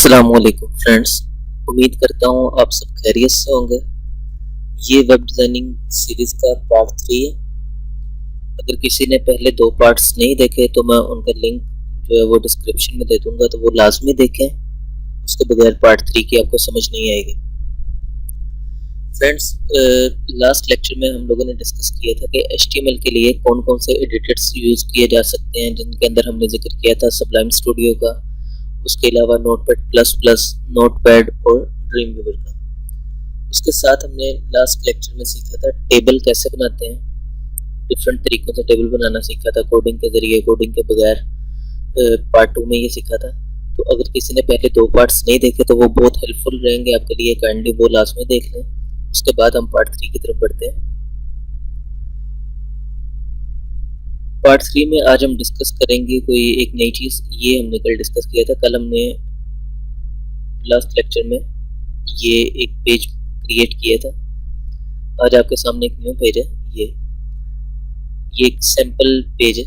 अस्सलामुअलैकुम फ्रेंड्स। उम्मीद करता हूँ आप सब खैरियत से होंगे। ये वेब डिज़ाइनिंग सीरीज़ का पार्ट 3 है। अगर किसी ने पहले 2 पार्ट्स नहीं देखे तो मैं उनका लिंक जो है वो डिस्क्रिप्शन में दे दूंगा, तो वो लाजमी देखें। उसके बगैर पार्ट 3 की आपको समझ नहीं आएगी। फ्रेंड्स, लास्ट लेक्चर में हम लोगों ने डिस्कस किया था कि HTML के लिए कौन कौन से एडिटर्स यूज़ किए जा सकते हैं, जिनके अंदर हमने जिक्र किया था सबलाइम स्टूडियो का, उसके अलावा नोटपैड प्लस प्लस, नोटपैड और ड्रीम वीवर का। उसके साथ हमने लास्ट लेक्चर में सीखा था टेबल कैसे बनाते हैं। डिफरेंट तरीकों से टेबल बनाना सीखा था, कोडिंग के जरिए, कोडिंग के बगैर। पार्ट 2 में ये सीखा था। तो अगर किसी ने पहले 2 पार्ट्स नहीं देखे तो वो बहुत हेल्पफुल रहेंगे आपके लिए, काइंडली वो लाजमी देख लें। उसके बाद हम पार्ट 3 की तरफ बढ़ते हैं। पार्ट 3 में आज हम डिस्कस करेंगे कोई एक नई चीज़। ये हमने कल डिस्कस किया था। कल हमने लास्ट लेक्चर में ये एक पेज क्रिएट किया था। आज आपके सामने एक न्यू पेज है। ये एक सैम्पल पेज है।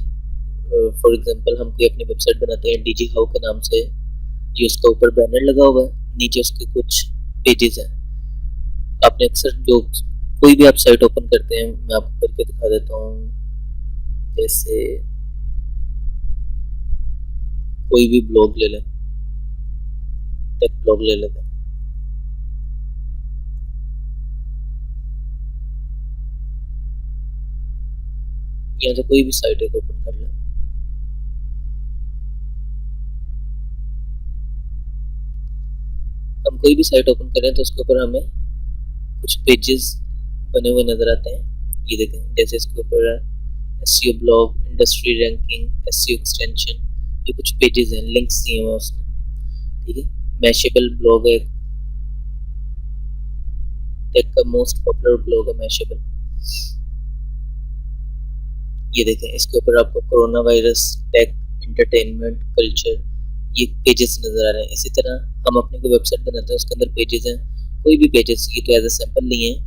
फॉर एग्जांपल हम कोई अपनी वेबसाइट बनाते हैं डीजी हाउ के नाम से। ये उसका ऊपर बैनर लगा हुआ है, नीचे उसके कुछ पेजेस हैं। आपने अक्सर जो कोई भी आप साइट ओपन करते हैं, मैं आपको करके दिखा देता हूँ। जैसे कोई भी ब्लॉग ले लें, टेक ब्लॉग ले लेते हैं। यहाँ से कोई भी साइट एक ओपन कर लें। हम कोई भी साइट ओपन करें तो उसके ऊपर हमें कुछ पेजेस बने हुए नजर आते हैं। ये देखें, जैसे इसके ऊपर SEO blog, industry ranking, SEO extension, ये कुछ पेजेस हैं, लिंक्स दिए हुए हैं उसमें। ठीक है, मैशेबल ब्लॉग है, टेक का मोस्ट पॉपुलर ब्लॉग है मैशेबल। ये देखें, इसके ऊपर आपको corona virus, tech, entertainment, culture, ये पेजेस नजर आ रहे हैं। इसी तरह हम अपनी कोई वेबसाइट बनाते हैं, उसके अंदर पेजेस हैं, कोई भी पेजेस। ये तो एज ए सैंपल नहीं है।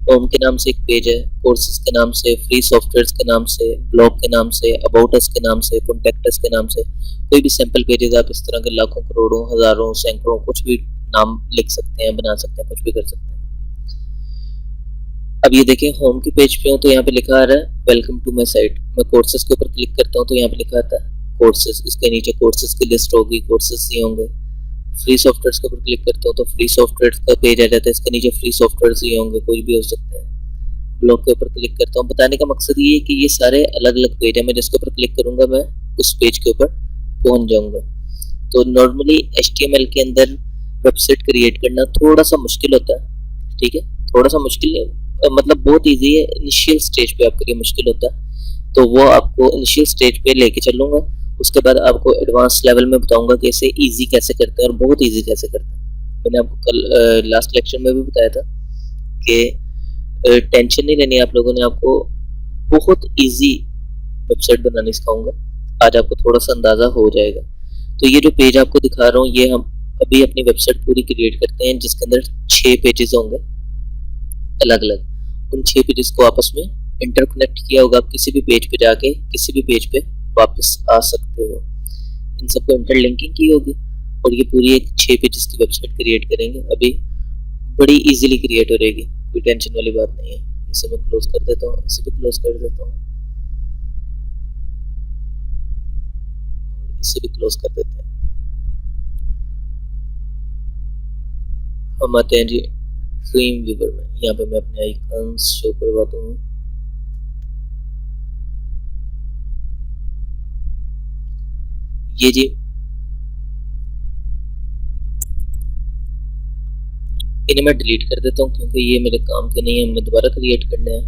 होम के नाम से एक पेज है, कोर्सेज के नाम से, फ्री सॉफ्टवेयर्स के नाम से, ब्लॉग के नाम से, अबाउट अस के नाम से, कॉन्टैक्ट अस के नाम से, कोई भी सैंपल पेजेस आप इस तरह के लाखों, करोड़ों, हजारों, सैकड़ों, कुछ भी नाम लिख सकते हैं, बना सकते हैं, कुछ भी कर सकते हैं। अब ये देखें, होम के पेज पे हूँ तो यहाँ पे लिखा आ रहा है वेलकम टू माई साइट। मैं कोर्सेज के ऊपर क्लिक करता हूँ तो यहाँ पे लिखा आता है कोर्सेज। इसके नीचे कोर्सेज की लिस्ट होगी, कोर्सेज ये होंगे। फ्री सॉफ्टवेयर के ऊपर क्लिक करता हूँ तो फ्री सॉफ्टवेयर का पेज आ जाता है, इसके नीचे फ्री सॉफ्टवेयर ये होंगे, कोई भी हो सकते हैं। ब्लॉग के ऊपर क्लिक करता हूँ। बताने का मकसद ये है कि ये सारे अलग अलग पेज है। मैं जिसके ऊपर क्लिक करूंगा मैं उस पेज के ऊपर पहुंच जाऊंगा। तो नॉर्मली HTML के अंदर वेबसाइट क्रिएट करना थोड़ा सा मुश्किल होता है। ठीक है, थोड़ा सा मुश्किल मतलब बहुत इजी है। इनिशियल स्टेज पे आपके लिए मुश्किल होता है, तो वो आपको इनिशियल स्टेज पे लेके चलूंगा। उसके बाद आपको एडवांस लेवल में बताऊंगा कि इसे ईजी कैसे करते हैं और बहुत ईजी कैसे करते हैं। मैंने आपको कल लास्ट लेक्चर में भी बताया था कि टेंशन नहीं लेनी आप लोगों ने, आपको बहुत इजी वेबसाइट बनानी सिखाऊंगा। आज आपको थोड़ा सा अंदाजा हो जाएगा। तो ये जो पेज आपको दिखा रहा हूँ, ये हम अभी अपनी वेबसाइट पूरी क्रिएट करते हैं, जिसके अंदर 6 पेजेस होंगे अलग अलग। उन 6 पेजेस को आपस में इंटरकनेक्ट किया होगा। आप किसी भी पेज पे जाके किसी भी पेज पे वापस आ सकते हो। इन सबको इंटरलिंकिंग की होगी और ये पूरी एक 6 पेजेस की वेबसाइट क्रिएट करेंगे। अभी बड़ी इजीली क्रिएट हो रहेगी, कोई टेंशन वाली बात नहीं है। इसे मैं क्लोज कर देता हूँ, इसे भी क्लोज कर देता हूँ, इसे भी क्लोज कर देते हैं। हम आते हैं जी ड्रीम वीवर में। यहाँ पे मैं अपने आइकन्स शो करवाता हूँ। ये जी, इन्हें मैं डिलीट कर देता हूँ क्योंकि ये मेरे काम के नहीं है, हमने दोबारा क्रिएट करना है।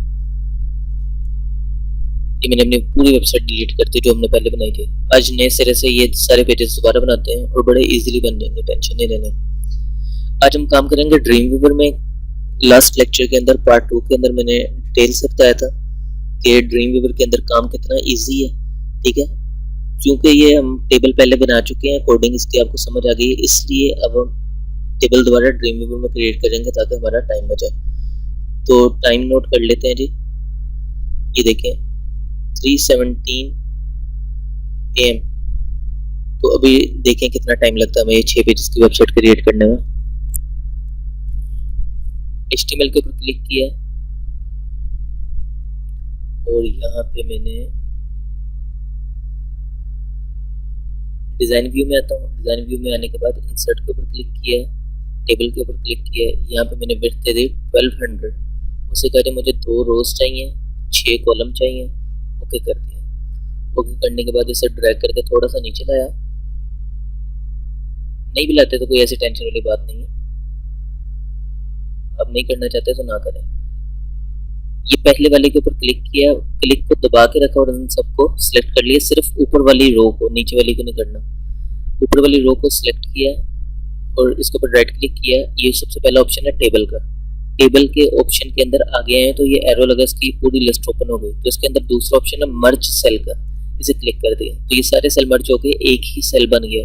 ये मैंने अपनी पूरी वेबसाइट डिलीट कर दी जो हमने पहले बनाई थी। आज नए सिरे से ये सारे पेजेस दोबारा बनाते हैं और बड़े इजीली बन जाएंगे, टेंशन नहीं लेने। आज हम काम करेंगे ड्रीम वीवर में। लास्ट लेक्चर के अंदर पार्ट 2 के अंदर मैंने डिटेल से बताया था कि ड्रीम वीवर के अंदर काम कितना इजी है। ठीक है, क्योंकि ये हम टेबल पहले बना चुके हैं, कोडिंग इसकी आपको समझ आ गई है, इसलिए अब हम टेबल दोबारा ड्रीम वीवर में क्रिएट करेंगे ताकि हमारा टाइम बचे। तो टाइम नोट कर लेते हैं जी। ये देखें 3:17 AM तो अभी देखें कितना टाइम लगता है हमें ये 6 पेजेस की वेबसाइट क्रिएट करने में। HTML के ऊपर क्लिक किया और यहाँ पे मैंने डिज़ाइन व्यू में आता हूँ। डिज़ाइन व्यू में आने के बाद इंसर्ट के ऊपर क्लिक किया, टेबल के ऊपर क्लिक किया, यहाँ पे मैंने विड्थ दे दी 1200। उसे कह रहे मुझे 2 रोज चाहिए, 6 कॉलम चाहिए। ओके कर दिया। ओके करने के बाद इसे ड्रैग करके थोड़ा सा नीचे लाया। नहीं भी लाते तो कोई ऐसी टेंशन वाली बात नहीं है, अब नहीं करना चाहते तो ना करें। ये पहले वाले के ऊपर क्लिक किया, क्लिक को दबा के रखा और इन सबको सिलेक्ट कर लिया, सिर्फ ऊपर वाली रो को, नीचे वाली को नहीं करना। ऊपर वाली रो को सिलेक्ट किया और इसके ऊपर राइट क्लिक किया। ये सबसे पहला ऑप्शन है टेबल का। टेबल के ऑप्शन के अंदर आ गए हैं तो ये एरो लगा, इसकी पूरी लिस्ट ओपन हो गई। तो इसके अंदर दूसरा ऑप्शन है मर्ज सेल का, इसे क्लिक कर दिया तो ये सारे सेल मर्ज हो गए, एक ही सेल बन गया।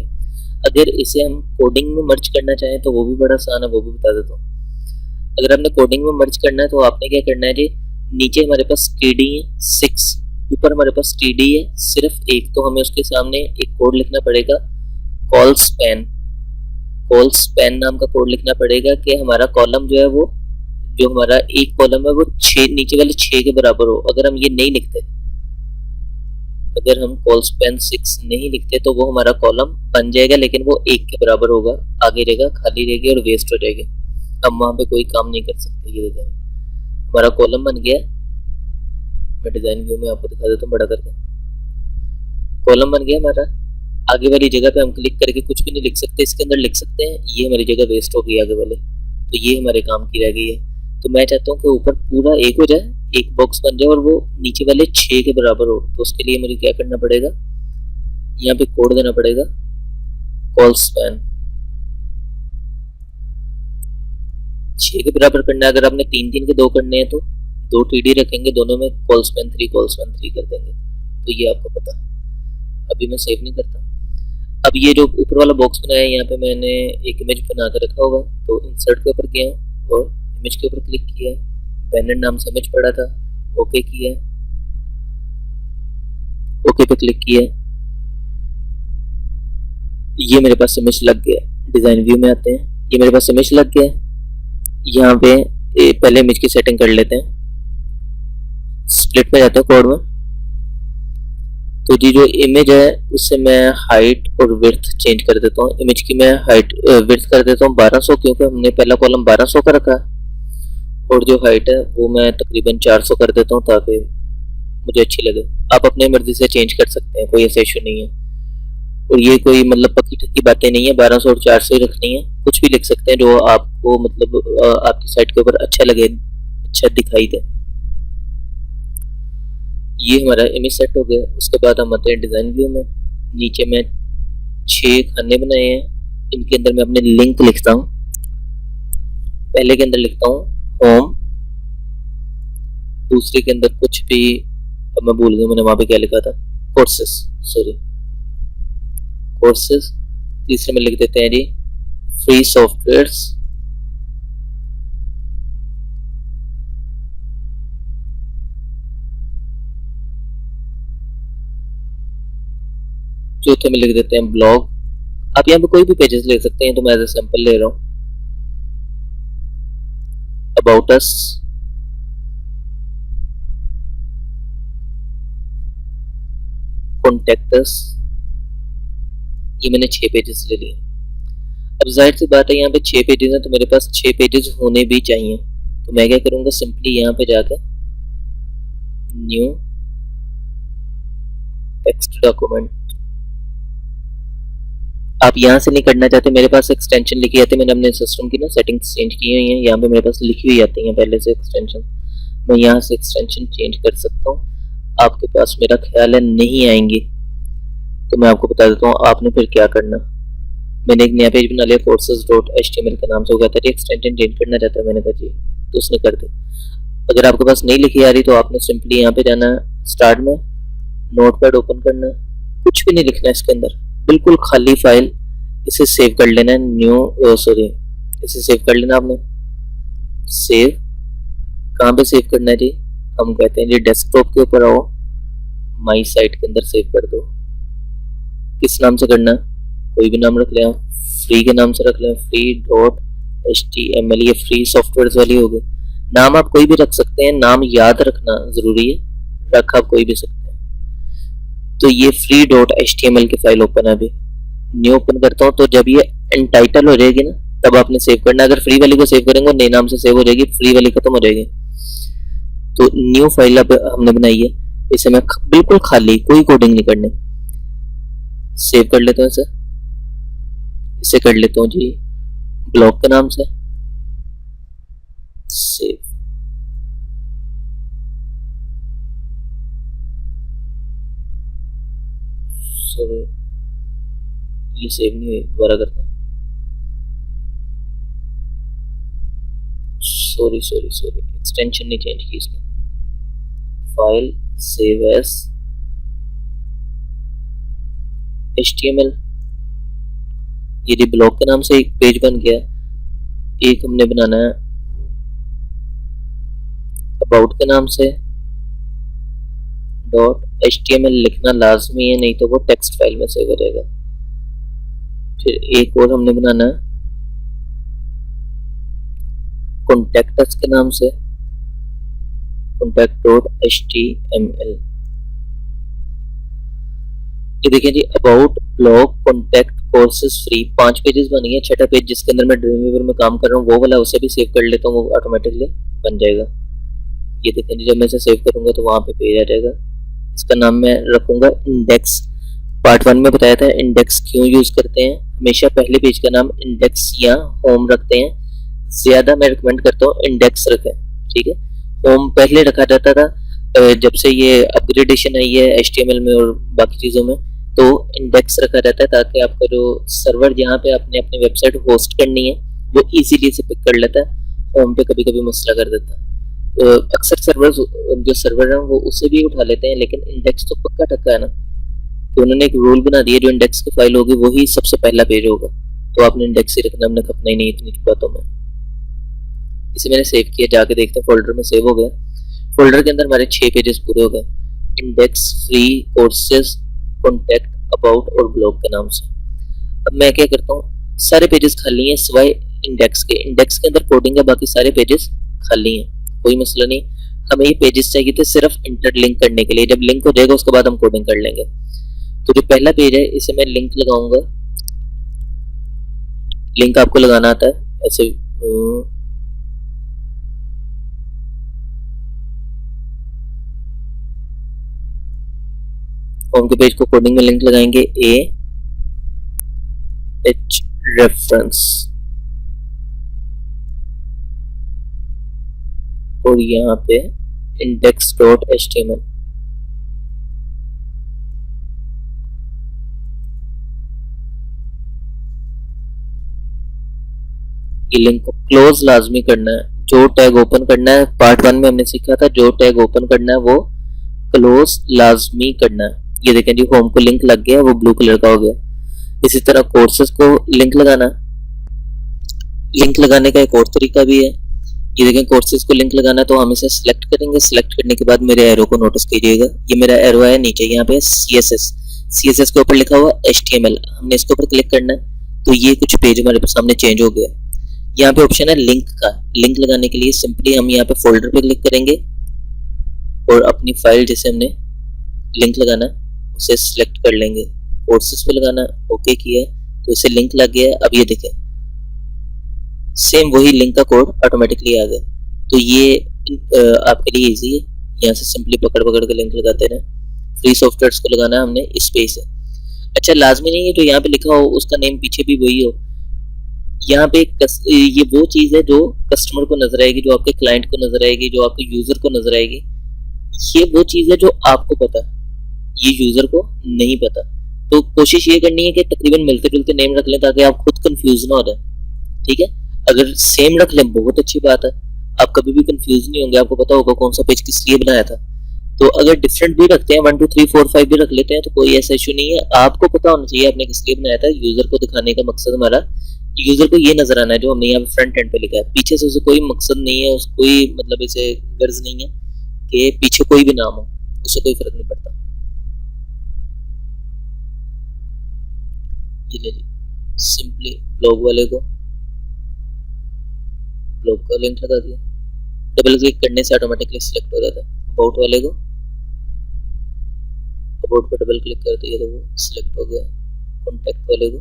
अगर इसे हम कोडिंग में मर्ज करना चाहें तो वो भी बड़ा आसान है, वो भी बता देता हूँ। अगर आपने कोडिंग में मर्ज करना है तो आपने क्या करना है जी, नीचे हमारे पास TD है 6, ऊपर हमारे पास TD है सिर्फ एक, तो हमें उसके सामने एक कोड लिखना पड़ेगा, कॉल स्पैन नाम का कोड लिखना पड़ेगा कि हमारा कॉलम जो है वो, जो हमारा एक कॉलम है वो 6 नीचे वाले 6 के बराबर हो। अगर हम ये नहीं लिखते, अगर हम कॉल स्पैन 6 नहीं लिखते तो वो हमारा कॉलम बन जाएगा लेकिन वो 1 के बराबर होगा, आगे रहेगा, खाली रहेगी और वेस्ट हो जाएगी। हम वहां पे कोई काम नहीं कर सकते। ये देखें हमारा कॉलम बन गया। मैं डिजाइन व्यू में आपको दिखा देता हूँ बड़ा करके। कॉलम बन गया हमारा। आगे वाली जगह पे हम क्लिक करके कुछ भी नहीं लिख सकते, इसके अंदर लिख सकते हैं, ये हमारी जगह वेस्ट हो गई आगे वाले, तो ये हमारे काम की रह गई है। तो मैं चाहता हूँ कि ऊपर पूरा 1 हो जाए, एक बॉक्स बन जाए और वो नीचे वाले 6 के बराबर हो। तो उसके लिए मुझे क्या करना पड़ेगा, यहाँ पे कोड देना पड़ेगा, कॉल स्पैन 6 के बराबर करना है। अगर आपने 3-3 के 2 करने हैं तो 2 TD रखेंगे, दोनों में कॉल स्पैन 3 कर देंगे। तो ये आपको पता। अभी मैं सेव नहीं करता। अब ये जो ऊपर वाला बॉक्स बनाया है, यहाँ पे मैंने एक इमेज बना कर रखा होगा, तो इंसर्ट के ऊपर गया और इमेज के ऊपर क्लिक किया, बैनर नाम से इमेज पड़ा था, ओके किया, ओके पे क्लिक किया, ये मेरे पास इमेज लग गया। डिजाइन व्यू में आते हैं, ये मेरे पास इमेज लग गया। यहाँ पे पहले इमेज की सेटिंग कर लेते हैं, स्प्लिट में जाते हैं कोड में। तो जी जो इमेज है उससे मैं हाइट और विड्थ चेंज कर देता हूँ। इमेज की मैं हाइट विड्थ कर देता हूँ 1200, क्योंकि हमने पहला कॉलम 1200 का रखा है, और जो हाइट है वो मैं तकरीबन 400 कर देता हूँ ताकि मुझे अच्छी लगे। आप अपने मर्जी से चेंज कर सकते हैं, कोई ऐसा इशू नहीं है। और ये कोई मतलब पक्की ठक्की बातें नहीं है, 1200 और 400 ही रखनी है। कुछ भी लिख सकते हैं जो आपको मतलब आपकी साइट के ऊपर अच्छा लगे, अच्छा दिखाई दे। ये हमारा इमेज सेट हो गया। उसके बाद हम आते हैं डिजाइन व्यू में। नीचे मैं 6 खाने बनाए हैं, इनके अंदर मैं अपने लिंक लिखता हूँ। पहले के अंदर लिखता हूँ होम, दूसरे के अंदर कुछ भी, अब मैं भूल गया मैंने वहां पे क्या लिखा था, कोर्सेस। तीसरे में लिख देते हैं जी फ्री सॉफ्टवेयर्स। चौथे में लिख देते हैं ब्लॉग। आप यहाँ पे कोई भी पेजेस ले सकते हैं, तो मैं एज ए सैंपल ले रहा हूँ। अबाउट अस, कॉन्टेक्ट अस, ये मैंने 6 पेजेस ले लिए। अब जाहिर सी बात है यहाँ पे 6 पेजेस हैं तो मेरे पास 6 पेजेस होने भी चाहिए। तो मैं क्या करूँगा, सिंपली यहाँ पे जाकर न्यू टेक्स्ट डॉक्यूमेंट, आप यहाँ से नहीं करना चाहते, मेरे पास एक्सटेंशन लिखी जाती है। मैंने अपने सिस्टम की ना सेटिंग्स चेंज की हुई हैं, यहाँ पे मेरे पास लिखी हुई आती है पहले से एक्सटेंशन। मैं यहाँ से एक्सटेंशन चेंज कर सकता हूँ। आपके पास मेरा ख्याल है नहीं आएंगी, तो मैं आपको बता देता हूँ आपने फिर क्या करना। मैंने एक नया पेज बना लिया courses.html के नाम से, हो गया था जी एक्सटेंशन चेंज करना चाहता है, मैंने कहा जी, तो उसने कर दी। अगर आपके पास नहीं लिखी आ रही तो आपने सिंपली यहाँ पे जाना, स्टार्ट में नोटपैड ओपन करना, कुछ भी नहीं लिखना इसके अंदर, बिल्कुल खाली फाइल, इसे सेव कर लेना है। इसे सेव कर लेना आपने। सेव कहाँ पे सेव करना है जी, हम कहते हैं जी डेस्कटॉप के ऊपर आओ, माई साइट के अंदर सेव कर दो। किस नाम से करना है, कोई भी नाम रख लें, फ्री के नाम से रख लें, free.html, ये फ्री सॉफ्टवेयर वाली हो गई। नाम आप कोई भी रख सकते हैं, नाम याद रखना जरूरी है, रख आप कोई भी सकते हैं। तो ये free.html की फाइल ओपन है, अभी न्यू ओपन करता हूँ। तो जब ये एंटाइटल हो जाएगी ना, तब आपने सेव करना है। अगर फ्री वाली को सेव करेंगे नए नाम से सेव हो जाएगी, फ्री वाली खत्म हो जाएगी। तो न्यू फाइल अब हमने बनाई है, इसे मैं बिल्कुल खाली, कोई कोडिंग नहीं करनी, सेव कर लेता हूँ इसे कर लेता हूँ जी ब्लॉग के नाम से सेव। सॉरी ये सेव नहीं हुई, दोबारा करते हैं। सॉरी एक्सटेंशन नहीं चेंज की इसकी। फाइल सेव एज HTML, ये ब्लॉग के नाम से एक पेज बन गया। एक हमने बनाना है अबाउट के नाम से .html लिखना लाजमी है, नहीं तो वो टेक्स्ट फाइल में सेव हो जाएगा। फिर एक और हमने बनाना है कॉन्टैक्ट अस के नाम से contact.html। ये देखिए जी about, blog, contact, courses, free, 5 pages बन गए। छठा पेज जिसके अंदर मैं ड्रीमवीवर में काम कर रहा हूँ वो वाला, उसे भी सेव कर लेता हूँ, वो ऑटोमेटिकली बन जाएगा। ये देखिए जी जब मैं इसे सेव करूंगा तो वहां पे पेज आ जाएगा। इसका नाम मैं रखूंगा इंडेक्स। पार्ट 1 में बताया था इंडेक्स क्यों यूज करते हैं, हमेशा पहले पेज का नाम इंडेक्स या होम रखते हैं। ज्यादा मैं रिकमेंड करता हूँ इंडेक्स रखें, ठीक है। होम पहले रखा जाता था, जब से ये अपग्रेडेशन आई है HTML में और बाकी चीजों में, तो इंडेक्स रखा जाता है ताकि आपका जो सर्वर जहाँ पे आपने अपनी वेबसाइट होस्ट करनी है वो इजीली से पिक कर लेता है। होम पे कभी कभी मसला कर देता है। अक्सर सर्वर जो सर्वर है वो उसे भी उठा लेते हैं, लेकिन इंडेक्स तो पक्का टक्का है ना। तो उन्होंने एक रूल बना दिया, जो इंडेक्स की फाइल होगी वही सबसे पहला पेज होगा, तो आपने इंडेक्स ही रखना, हमने खपना ही नहीं इतनी बातों में। इसे मैंने सेव किया, जाके देखते हैं फोल्डर में सेव हो गया। फोल्डर के अंदर हमारे 6 पेजेस पूरे हो गए, index, free, courses, contact, about और ब्लॉग के नाम से। अब मैं क्या करता हूँ, सारे पेजेस खाली हैं सिवाय इंडेक्स के। इंडेक्स के अंदर कोडिंग है, बाकी सारे पेजेस खाली हैं, कोई मसला नहीं। हमें ये पेजेस चाहिए थे सिर्फ इंटरलिंक करने के लिए, जब लिंक हो जाएगा उसके बाद हम कोडिंग कर लेंगे। तो जो पहला पेज है इसे मैं लिंक लगाऊंगा। लिंक आपको लगाना आता है ऐसे, होम के पेज को कोडिंग में लिंक लगाएंगे h रेफरेंस, और यहाँ पे index.html। ये लिंक को क्लोज लाजमी करना है, जो टैग ओपन करना है पार्ट 1 में हमने सीखा था, जो टैग ओपन करना है वो क्लोज लाजमी करना है। ये देखें जी होम को लिंक लग गया, वो ब्लू कलर का हो गया। इसी तरह कोर्सेज को लिंक लगाना, लिंक लगाने का एक और तरीका भी है। ये देखें कोर्सेज को लिंक लगाना, तो हम इसे सिलेक्ट करेंगे। सिलेक्ट करने के बाद मेरे एरो को नोटिस कीजिएगा, ये मेरा एरो है नीचे, यहाँ पे CSS के ऊपर लिखा हुआ HTML, हमने इसके ऊपर क्लिक करना है तो ये कुछ पेज हमारे सामने चेंज हो गया। यहाँ पे ऑप्शन है लिंक का, लिंक लगाने के लिए सिंपली हम यहाँ पे फोल्डर पे क्लिक करेंगे और अपनी फाइल जैसे हमने लिंक लगाना उसे सिलेक्ट कर लेंगे। कोर्सेज पे लगाना, ओके किया तो इसे लिंक लग गया है। अब ये देखें सेम वही लिंक का कोड ऑटोमेटिकली आ गया। तो ये आपके लिए इजी है, यहाँ से सिंपली पकड़ के लिंक लगाते रहे। फ्री सॉफ्टवेयर्स को लगाना है हमने इस पेज से। अच्छा लाजमी नहीं है जो यहाँ पे लिखा हो उसका नेम पीछे भी वही हो। यहाँ पे ये वो चीज है जो कस्टमर को नजर आएगी, जो आपके क्लाइंट को नजर आएगी, जो आपके यूजर को नजर आएगी। ये वो चीज है जो आपको पता, ये यूजर को नहीं पता। तो कोशिश ये करनी है कि तकरीबन मिलते जुलते नेम रख लें ताकि आप खुद कंफ्यूज ना हो जाए, ठीक है। अगर सेम रख लें बहुत अच्छी बात है, आप कभी भी कंफ्यूज नहीं होंगे, आपको पता होगा कौन सा पेज किस लिए बनाया था। तो अगर डिफरेंट भी रखते हैं 1 2 3 4 5 भी रख लेते हैं तो कोई ऐसा इशू नहीं है। आपको पता होना चाहिए आपने किस लिए बनाया था। यूजर को दिखाने का मकसद हमारा, यूजर को ये नजर आना है जो हमने यहाँ पे फ्रंट एंड पे लिखा है। पीछे से उसे कोई मकसद नहीं है, उसको कोई मतलब इसे गर्ज नहीं है कि पीछे कोई भी नाम हो, उससे कोई फर्क नहीं पड़ता। ये ले जी, सिंपली ब्लॉग वाले को ब्लॉग का लिंक लगा दिया, डबल क्लिक करने से ऑटोमेटिकली सिलेक्ट हो जाता है। अबाउट वाले को अबाउट पर डबल क्लिक कर दिया तो वो सिलेक्ट हो गया। कॉन्टैक्ट वाले को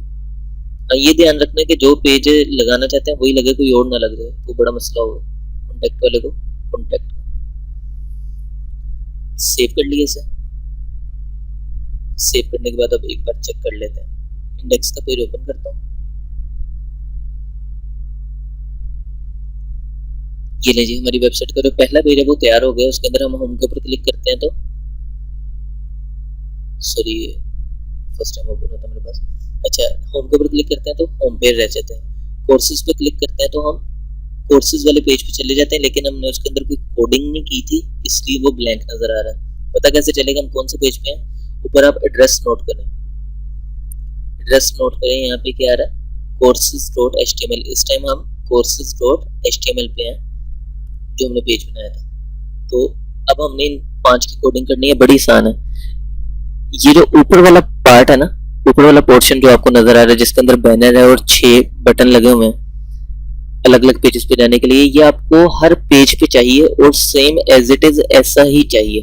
ये ध्यान रखना है कि जो पेज लगाना चाहते हैं वही लगे, कोई और ना लग जाए, तो बड़ा मसला होगा। कॉन्टैक्ट वाले को कॉन्टैक्ट सेव कर लिया इसे। सेव करने के बाद अब एक बार चेक कर लेते हैं। इंडेक्स का पेज ओपन करता हूँ। ये ले जी, हमारी वेबसाइट का जो पहला पेज है वो तैयार हो गया। उसके अंदर हम होम के ऊपर क्लिक करते हैं तो सॉरी फर्स्ट टाइम ओपन होता है मेरे पास। अच्छा, होम के ऊपर क्लिक करते हैं तो होम पेज रह जाते हैं। कोर्सेज पे क्लिक करते हैं तो हम कोर्सेज वाले पेज पे चले जाते हैं, लेकिन हमने उसके अंदर कोई कोडिंग नहीं की थी इसलिए वो ब्लैंक नजर आ रहा है। पता कैसे चलेगा हम कौन से पेज पे हैं? ऊपर आप एड्रेस नोट करें, एड्रेस नोट करें, यहाँ पे क्या आ रहा है? courses.html। इस टाइम हम courses.html पे हैं जो हमने पेज बनाया था। तो अब हमने इन 5 की कोडिंग करनी है, बड़ी आसान है। ये जो ऊपर वाला पार्ट है ना, ऊपर वाला पोर्शन जो आपको नजर आ रहा है जिसके अंदर बैनर है और 6 बटन लगे हुए हैं अलग अलग पेजेस पे जाने के लिए, ये आपको हर पेज पे चाहिए और सेम एज इट इज ऐसा ही चाहिए।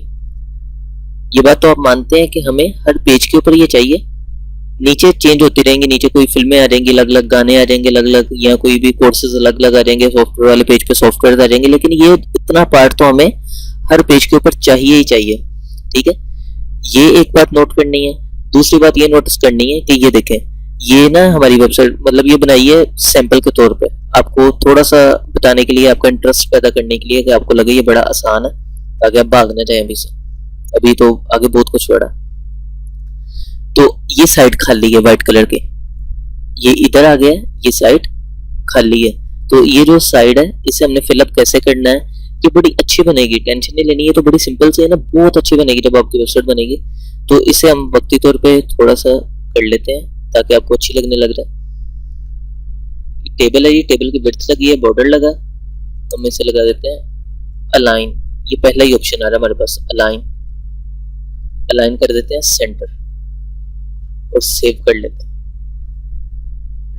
ये बात तो आप मानते हैं कि हमें हर पेज के ऊपर ये चाहिए। नीचे चेंज होती रहेंगी, नीचे कोई फिल्में आ जाएंगी अलग अलग, गाने आ जाएंगे अलग अलग, या कोई भी कोर्सेज अलग अलग आ जाएंगे, सॉफ्टवेयर वाले पेज पे सॉफ्टवेयर आ जाएंगे, लेकिन ये इतना पार्ट तो हमें हर पेज के ऊपर चाहिए ही चाहिए। ठीक है, ये एक बात नोट करनी है। दूसरी बात ये नोटिस करनी है कि ये देखें, ये ना हमारी वेबसाइट मतलब ये बनाई है सैंपल के तौर पे, आपको थोड़ा सा बताने के लिए, आपका इंटरेस्ट पैदा करने के लिए कि आपको लगे ये बड़ा आसान है, ताकि आप भाग ना जाए अभी से। अभी तो आगे बहुत कुछ बड़ा। तो ये साइड खाली है वाइट कलर के, ये इधर आ गया है, ये साइड खाली है। तो ये जो साइड है इसे हमने फिलअप कैसे करना है, ये बड़ी अच्छी बनेगी, टेंशन नहीं लेनी है। तो बड़ी सिंपल से है ना, बहुत अच्छी बनेगी जब आपकी वेबसाइट बनेगी। तो इसे हम वक्ती तौर पे थोड़ा सा कर लेते हैं ताकि आपको अच्छी लगने लग रहा है। टेबल है, ये टेबल की विड्थ लगी है, बॉर्डर लगा, हम इसे लगा देते हैं अलाइन। ये पहला ही ऑप्शन आ रहा है हमारे पास, अलाइन। अलाइन कर देते हैं सेंटर और सेव कर लेते हैं।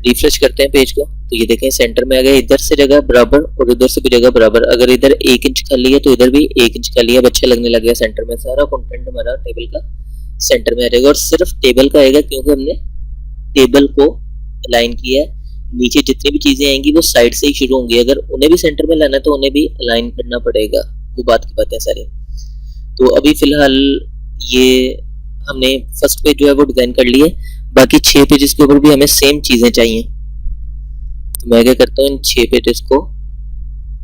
रिफ्रेश करते हैं पेज को तो ये देखें सेंटर में आ गया। इधर से जगह बराबर और इधर से भी जगह बराबर। अगर इधर 1 इंच खाली है तो इधर भी 1 इंच खाली है। अब अच्छा लगने लग गया सेंटर में। सारा कंटेंट हमारा टेबल का सेंटर में आ जाएगा और सिर्फ टेबल का आएगा क्योंकि हमने टेबल को अलाइन किया है। नीचे जितनी भी चीजें आएंगी वो साइड से ही शुरू होंगी। अगर उन्हें भी सेंटर में लाना है तो उन्हें भी अलाइन करना पड़ेगा, वो बात की बात है सारी। तो अभी फिलहाल ये हमने फर्स्ट पेज जो है वो डिजाइन कर लिए, बाकी 6 पेजेस के ऊपर भी हमें सेम चीजें चाहिए। तो मैं क्या करता हूँ, इन 6 पेजेस को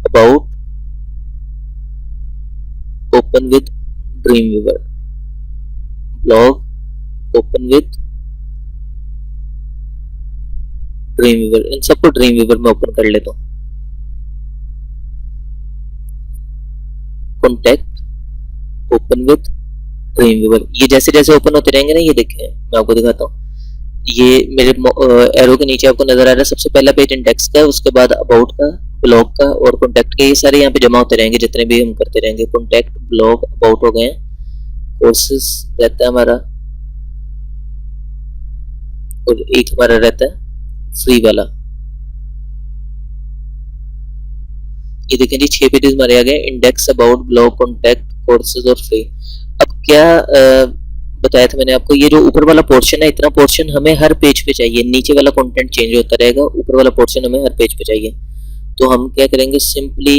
about, open with Dreamweaver, blog, open with Dreamweaver, इन सबको ड्रीम व्यूवर में ओपन कर लेता हूँ। Contact, open with Dreamweaver, ये जैसे जैसे ओपन होते रहेंगे ना, ये देखें मैं आपको दिखाता हूँ। ये मेरे एरो के नीचे आपको नजर आ रहा है सबसे पहला पेज इंडेक्स का, उसके बाद अबाउट का, ब्लॉग का और कॉन्टैक्ट का। ये सारे यहाँ पे जमा होते रहेंगे जितने भी हम करते रहेंगे। कॉन्टैक्ट, ब्लॉग, अबाउट हो गए हैं। कोर्सेस रहता है हमारा और एक हमारा रहता है फ्री वाला। ये देखें जी 6 पेजेस हमारे आ गए, index, about, blog, contact, courses और फ्री। अब क्या बताया था मैंने आपको, ये जो ऊपर वाला पोर्शन है, इतना पोर्शन हमें हर पेज पे चाहिए। नीचे वाला कंटेंट चेंज होता रहेगा, ऊपर वाला पोर्शन हमें हर पेज पे चाहिए। तो हम क्या करेंगे, सिंपली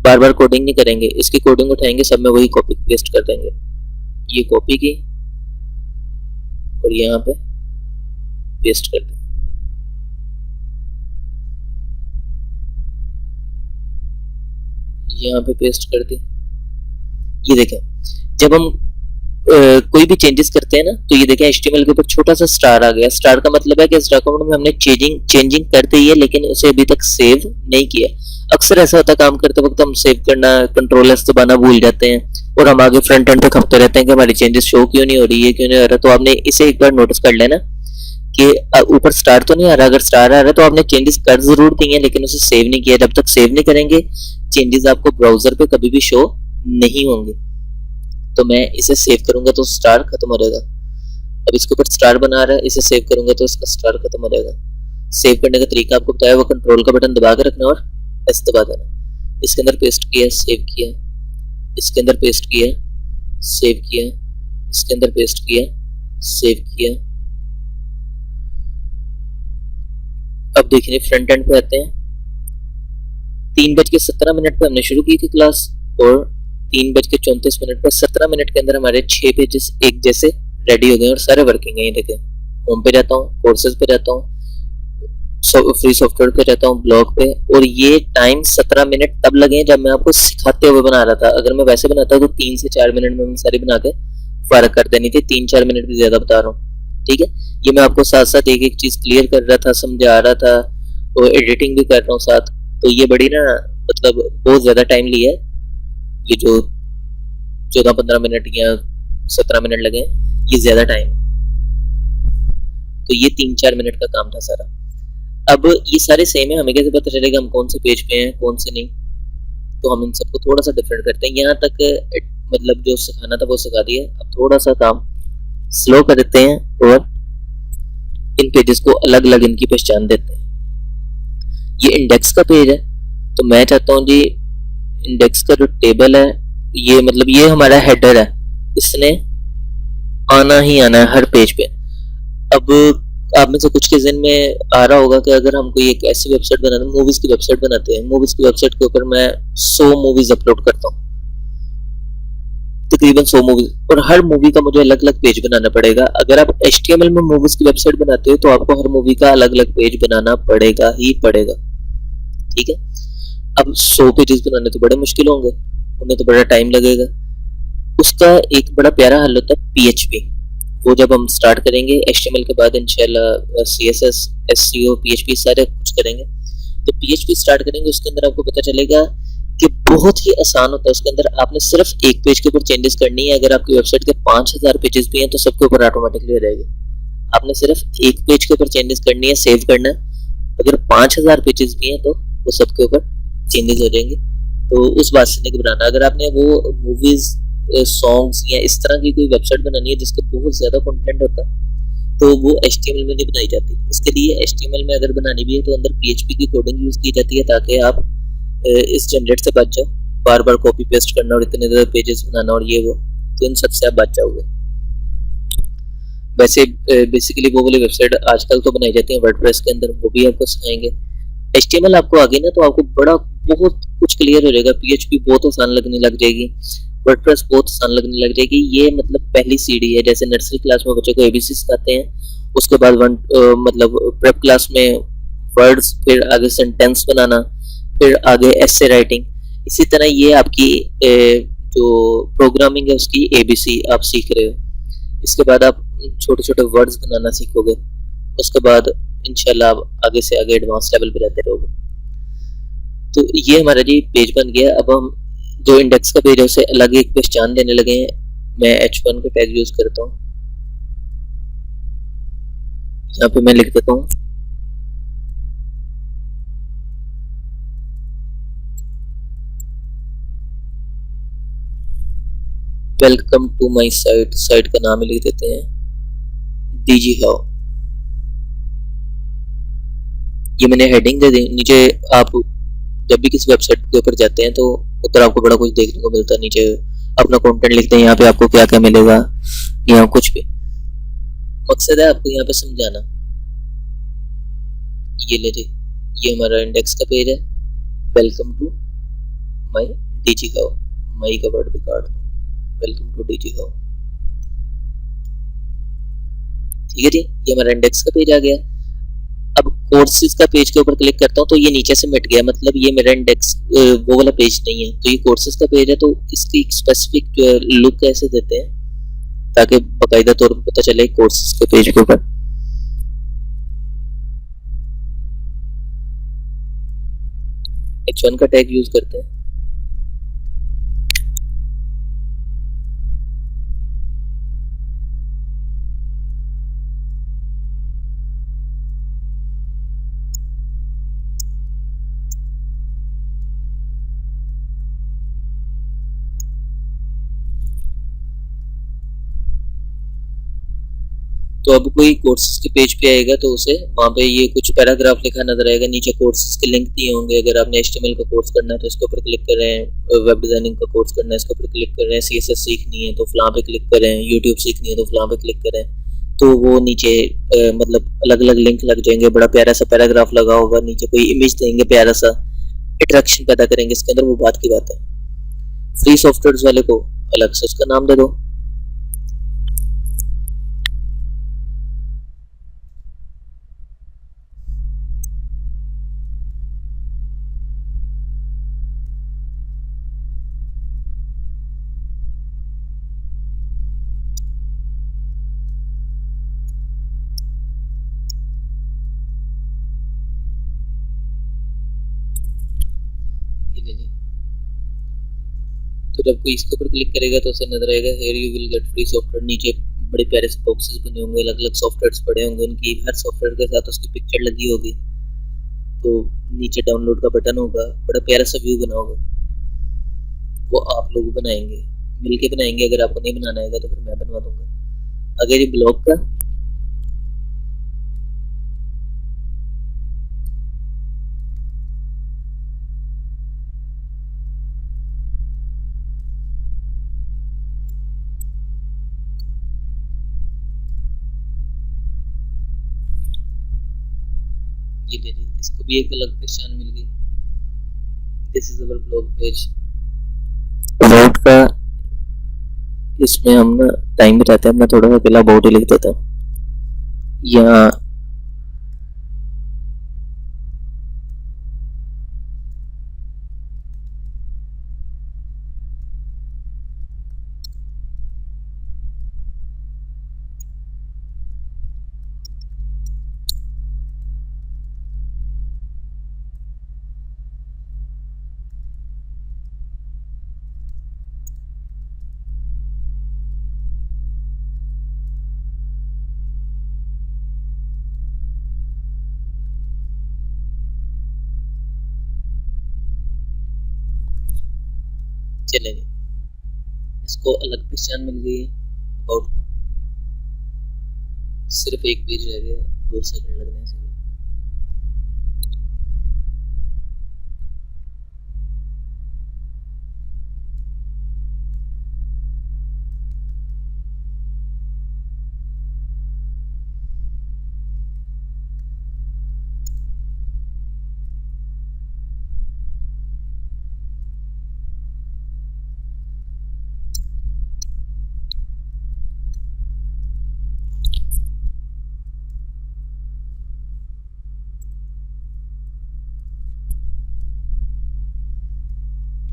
बार बार कोडिंग नहीं करेंगे, इसकी कोडिंग उठाएंगे, सब में वही कॉपी पेस्ट कर देंगे। ये कॉपी की और यहाँ पे पेस्ट कर देंगे। यहाँ पे पेस्ट कर दी। ये देखें जब हम कोई भी चेंजेस करते हैं ना, तो ये देखें HTML के ऊपर छोटा सा स्टार आ गया। स्टार का मतलब है कि इस डॉक्यूमेंट में हमने चेंजिंग कर दी है लेकिन उसे अभी तक सेव नहीं किया। अक्सर ऐसा होता है काम करते वक्त हम सेव करना, Ctrl+S दबाना भूल जाते हैं और हम आगे फ्रंट एंड पे खपते रहते हैं कि हमारी चेंजेस शो क्यों नहीं हो रही है, क्यों नहीं हो रहा। तो आपने इसे एक बार नोटिस कर लेना कि ऊपर स्टार तो नहीं आ रहा। अगर स्टार आ रहा है तो आपने चेंजेस कर जरूर दी है लेकिन उसे सेव नहीं किया। जब तक सेव नहीं करेंगे चेंजेस आपको ब्राउजर पे कभी भी शो नहीं होंगे। तो मैं इसे सेव करूंगा तो स्टार खत्म हो जाएगा। अब इसके ऊपर स्टार बना रहा है, इसे सेव करूंगा तो इसका स्टार खत्म हो जाएगा। सेव करने का तरीका आपको बताया, वो कंट्रोल का बटन दबा के रखना और एस दबा देना। इसके अंदर पेस्ट किया, सेव किया, इसके अंदर पेस्ट किया, सेव किया, इसके अंदर पेस्ट किया, सेव किया। अब देखिए फ्रंट एंड पे आते हैं। 3:17 पे हमने शुरू की थी क्लास और 3:34 पे 17 मिनट के अंदर हमारे 6 पेजेस एक जैसे रेडी हो गए और सारे वर्किंग है। ये देखें, होम पे जाता हूँ, कोर्सेज पे जाता हूँ, फ्री सॉफ्टवेयर पे रहता हूँ, ब्लॉग पे, और ये टाइम 17 मिनट तब लगे जब मैं आपको सिखाते हुए बना रहा था। अगर मैं वैसे बनाता तो 3 से 4 मिनट में सारी बना के फर्क कर देनी थी। 3-4 मिनट भी ज्यादा बता रहा हूँ, ठीक है। ये मैं आपको साथ साथ एक एक चीज क्लियर कर रहा था, समझा रहा था और एडिटिंग भी कर रहा हूँ साथ। तो ये बड़ी ना मतलब बहुत ज्यादा टाइम लिया है। ये जो 14-15 मिनट या 17 मिनट लगे ये ज्यादा टाइम, तो ये 3-4 मिनट का काम था सारा। अब ये सारे सेम है, हमें कैसे पता चलेगा हम कौन से पेज पे हैं कौन से नहीं? तो हम इन सबको थोड़ा सा डिफरेंट करते हैं। यहाँ तक मतलब जो सिखाना था वो सिखा दिया। अब थोड़ा सा काम स्लो कर देते हैं और इन पेजेस को अलग अलग इनकी पहचान देते हैं। ये इंडेक्स का पेज है, तो मैं चाहता हूँ जी इंडेक्स का जो टेबल है, ये मतलब ये हमारा हेडर है, इसने आना ही आना है हर पेज पे। अब आप में से कुछ के ज़हन में आ रहा होगा कि अगर हम कोई एक ऐसी वेबसाइट बनाते हैं, मूवीज की वेबसाइट बनाते हैं, मूवीज की वेबसाइट के ऊपर मैं 100 मूवीज अपलोड करता हूँ, तकरीबन 100 मूवीज, और हर मूवी का मुझे अलग अलग पेज बनाना पड़ेगा। अगर आप HTML में मूवीज की वेबसाइट बनाते हो तो आपको हर मूवी का अलग अलग पेज बनाना पड़ेगा ही पड़ेगा, ठीक है। अब 100 पेजेस बनाने तो बड़े मुश्किल होंगे, उन्हें तो बड़ा टाइम लगेगा। उसका एक बड़ा प्यारा हल होता है PHP। वो जब हम स्टार्ट करेंगे HTML के बाद इंशाल्लाह CSS, SEO, PHP सारे कुछ करेंगे। तो PHP स्टार्ट करेंगे, उसके अंदर आपको पता चलेगा कि बहुत ही आसान होता है। उसके अंदर आपने सिर्फ एक पेज के ऊपर चेंजेस करनी है। अगर आपकी वेबसाइट के 5000 पेजेस भी हैं तो सबके ऊपर ऑटोमेटिकली रहेगी। आपने सिर्फ एक पेज के ऊपर चेंजेस करनी है, सेव करना है। अगर 5000 पेजेस भी हैं तो वो सबके ऊपर चेंजेस हो जाएंगे। तो उस बात से नहीं घबराना। अगर आपने वो मूवीज, सॉन्ग्स या इस तरह की कोई वेबसाइट बनानी है जिसका बहुत ज्यादा कंटेंट होता है तो वो HTML में नहीं बनाई जाती। उसके लिए HTML में अगर बनानी भी है तो अंदर PHP की कोडिंग यूज की जाती है ताकि आप इस झंझट से बच जाओ, बार बार कॉपी पेस्ट करना और इतने ज्यादा पेजेस बनाना और ये वो, तो इन सबसे आप बच जाओगे। वैसे बेसिकली वो वाली वेबसाइट आजकल तो बनाई जाती है वर्डप्रेस के अंदर, वो भी आपको सिखाएंगे। HTML आपको आगे ना तो आपको बड़ा बहुत कुछ क्लियर हो जाएगा। PHP बहुत आसान लगने लग जाएगी, वर्डप्रेस बहुत आसान लगने लग जाएगी। ये मतलब पहली सीढ़ी है। जैसे नर्सरी क्लास में बच्चों को ABC सिखाते हैं, उसके बाद मतलब प्रेप क्लास में वर्ड्स, फिर आगे सेंटेंस बनाना, फिर आगे एसे राइटिंग। इसी तरह ये आपकी जो प्रोग्रामिंग है उसकी ABC आप सीख रहे हो। इसके बाद आप छोटे छोटे वर्ड्स बनाना सीखोगे, उसके बाद इंशाल्लाह आप आगे से आगे एडवांस लेवल पे जाते रहोगे। तो ये हमारा जी पेज बन गया। अब हम जो इंडेक्स का पेज है उसे अलग एक पहचान देने लगे हैं। मैं H1 का टैग यूज करता हूँ, यहाँ पे मैं लिख देता हूँ welcome to my site. Site का नाम ही लिख देते हैं DG हाउ। ये मैंने हेडिंग दे दी। नीचे आप जब भी किसी वेबसाइट के ऊपर जाते हैं तो ऊपर आपको बड़ा कुछ देखने को मिलता है। नीचे अपना कंटेंट लिखते हैं, यहाँ पे आपको क्या क्या मिलेगा, यहाँ कुछ भी। मकसद है आपको यहाँ पे समझाना। ये ले जी, ये हमारा इंडेक्स का पेज है, welcome to my DG how. My का वर्ड भी काट दो, वेलकम टू DG हाउ, ठीक है जी। ये हमारा इंडेक्स का पेज आ गया। अब कोर्सेज का पेज के ऊपर क्लिक करता हूँ तो ये नीचे से मिट गया, मतलब ये मेरा इंडेक्स वो वाला पेज नहीं है। तो ये कोर्सेज का पेज है, तो इसकी एक स्पेसिफिक लुक कैसे देते हैं ताकि बाकायदा तौर पर पता चले कोर्सेज के पेज के ऊपर। H1 का टैग यूज करते हैं। तो अब कोई कोर्सेज के पेज पे आएगा तो उसे वहाँ पे ये कुछ पैराग्राफ लिखा नजर आएगा, नीचे कोर्सेज के लिंक दिए होंगे। अगर आपने HTML का कोर्स करना है तो इसके ऊपर क्लिक करें, वेब डिजाइनिंग का कोर्स करना है इसके ऊपर क्लिक करें, CSS सीखनी है तो फलां पे क्लिक करें, यूट्यूब सीखनी है तो फलां पे क्लिक करें। तो वो नीचे मतलब अलग अलग लिंक लग जाएंगे, बड़ा प्यारा सा पैराग्राफ लगा होगा, नीचे कोई इमेज देंगे, प्यारा सा अट्रैक्शन पैदा करेंगे इसके अंदर, वो बात की बात है। फ्री सॉफ्टवेयर वाले को अलग से उसका नाम दे दो। ये ले लीजिए। तो जब कोई इसके ऊपर क्लिक करेगा तो उसे नजर आएगा here you will get free software. नीचे बड़े प्यारे से बॉक्सेस बने होंगे, अलग अलग सॉफ्टवेयर्स पड़े होंगे, उनकी हर सॉफ्टवेयर के साथ उसकी पिक्चर लगी होगी। तो नीचे डाउनलोड का बटन होगा, बड़ा प्यारा सा व्यू बना होगा, वो आप लोग बनाएंगे, मिलके बनाएंगे। अगर आपको नहीं बनाना आएगा तो फिर मैं बनवा दूंगा। अगर ये ब्लॉग का ये दे दी, इसको भी एक अलग पहचान मिल गई। This is our blog page. About का इसमें हम ना टाइम बिताते हैं, मैं थोड़ा सा अकेला अबाउट ही लिख देता हूँ। यहाँ चलेंगे, इसको अलग पहचान मिल गई है अबाउट को। सिर्फ एक पेज रह गया, 2 सेकंड लगने से।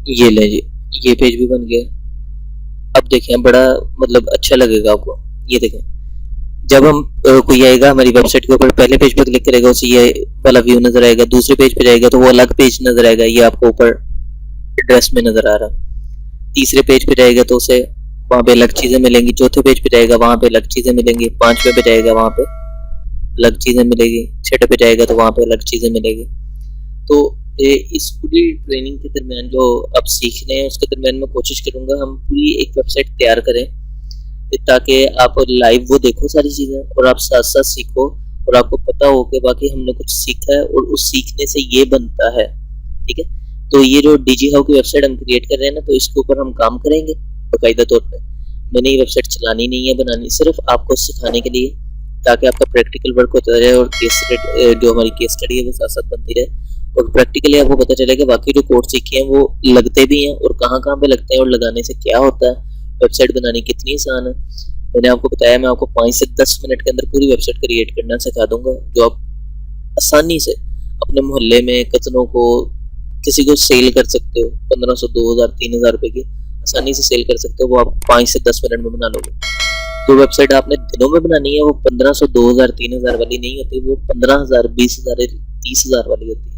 ये ले जी, ये पेज भी बन गया। अब देखें, बड़ा मतलब अच्छा लगेगा आपको। ये देखें, जब हम कोई आएगा हमारी वेबसाइट के ऊपर, पहले पेज पे क्लिक करेगा उसे ये वाला व्यू नजर आएगा, दूसरे पेज पे जाएगा तो वो अलग पेज नजर आएगा, ये आपको ऊपर एड्रेस में नजर आ रहा। तीसरे पेज पे जाएगा तो उसे वहाँ पे अलग चीजें मिलेंगी, चौथे पेज पे जाएगा वहाँ पे अलग चीजें मिलेंगी, पांचवे पे जाएगा वहाँ पे अलग चीजें मिलेगी, छठे पे जाएगा तो वहाँ पे अलग चीजें मिलेगी। तो इस पूरी ट्रेनिंग के दरमियान जो आप सीख रहे हैं उसके दरमियान मैं कोशिश करूंगा हम पूरी एक वेबसाइट तैयार करें, ताकि आप लाइव वो देखो सारी चीजें और आप साथ साथ सीखो और आपको पता हो कि बाकी हमने कुछ सीखा है और उस सीखने से ये बनता है। ठीक है, तो ये जो डीजी हाउ की वेबसाइट हम क्रिएट कर रहे हैं ना, तो इसके ऊपर हम काम करेंगे बाकायदा तौर पर। मैंने ये वेबसाइट चलानी नहीं है, बनानी सिर्फ आपको सिखाने के लिए, ताकि आपका प्रैक्टिकल वर्क होता रहे और जो हमारी केस स्टडी है वो साथ साथ बनती रहे और प्रैक्टिकली आपको पता चले कि बाकी जो कोर्स सीखे हैं वो लगते भी हैं और कहाँ कहाँ पे लगते हैं और लगाने से क्या होता है, वेबसाइट बनानी कितनी आसान है। मैंने आपको बताया, मैं आपको 5 से 10 मिनट के अंदर पूरी वेबसाइट क्रिएट करना सिखा दूंगा, जो आप आसानी से अपने मोहल्ले में कज़नों को, किसी को सेल कर सकते हो। 1500, 2000, 3000 रुपए की आसानी से सेल कर सकते हो, वो आप 5 से 10 मिनट में बना लोगे। तो वेबसाइट आपने दिनों में बनानी है, वो 1500, 2000, 3000 वाली नहीं होती, वो 15,000, 20,000, 30,000 वाली होती है।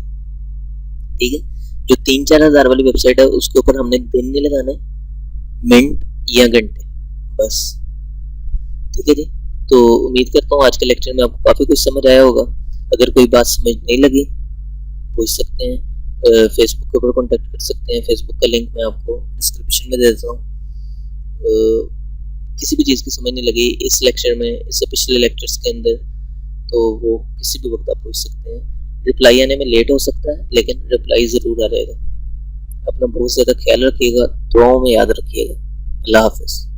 ठीक है, जो 3-4 हजार वाली वेबसाइट है उसके ऊपर हमने दिन नहीं लगाने, मिनट या घंटे बस। ठीक है जी, तो उम्मीद करता हूँ आज के लेक्चर में आपको काफी कुछ समझ आया होगा। अगर कोई बात समझ नहीं लगी पूछ सकते हैं, फेसबुक के ऊपर कॉन्टेक्ट कर सकते हैं, फेसबुक का लिंक मैं आपको डिस्क्रिप्शन में दे देता हूँ। किसी भी चीज़ की समझ नहीं लगी इस लेक्चर में, इससे पिछले लेक्चर्स के अंदर, तो वो किसी भी वक्त आप पूछ सकते हैं। रिप्लाई आने में लेट हो सकता है, लेकिन रिप्लाई ज़रूर आ जाएगा। अपना बहुत ज़्यादा ख्याल रखिएगा, दुआओं में याद रखिएगा। अल्लाह हाफिज़।